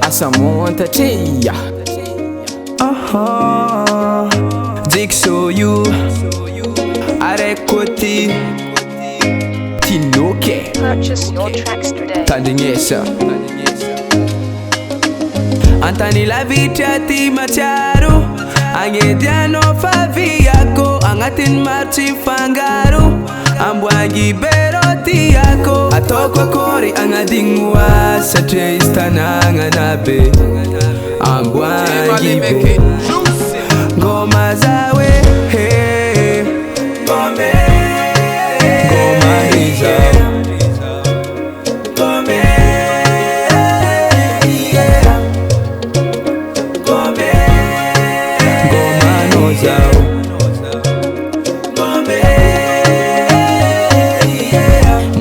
asa montatreia. Jigsaw Arekoti Tinoke. Purchase your tracks today. Tandinesa Antani la vita ti macharu Angediano faviako Angatin marchi fangaru Ambwangi beroti yako Atoko kori angadingwa Satre istananga nabe Ambwangi be Ngoma zawe hey. Ngoma hiza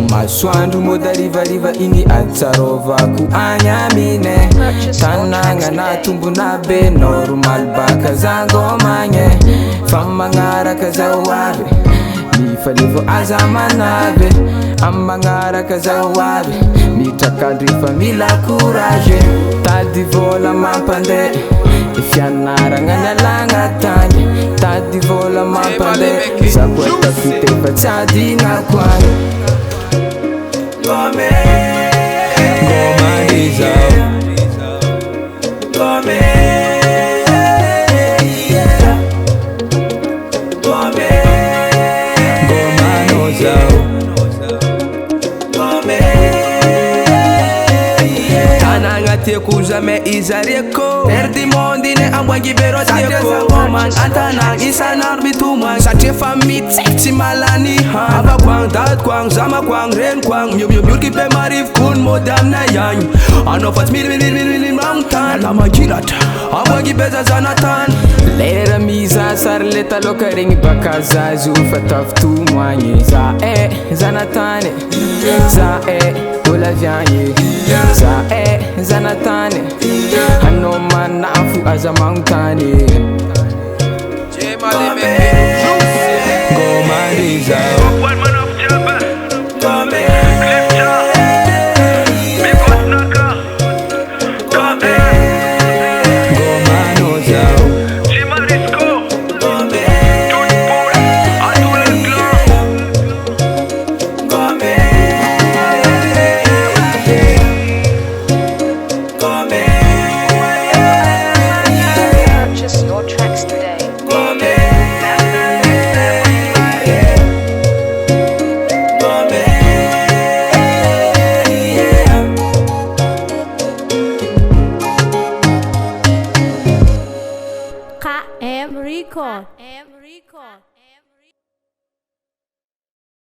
Maswandu moda riva ini atsarovaku anyamine Tananga na tumbu na be normal baka zangomanye Famangara kazawabe Nifalivo azamanave Amangara kazawabe Nitakadri famila courage Tadi vola mampande Ifyanara nganyalanga tanye Tadi vola mampande Zakweta fite fatadi na kwanye Ngoma hiza Ngoma nozao Tanangatie kuzame izarieko Perdi mondine ambwangi bero tieko Oman antanang isanar bituman Sache famit sekti malani Aba kwang, dat kwang, zama kwang, ren kwang Myul kipe marif kun modam na yang Anofat mil mangtan Lama jirat, ambwangi beza zanatan Lera miza sarleta loka ringi baka zazu Fataftu mwanyi Za zanatane Za ola vyanye Za zanatane Hano man na afu azamangtane Ngoma hiza KM Record.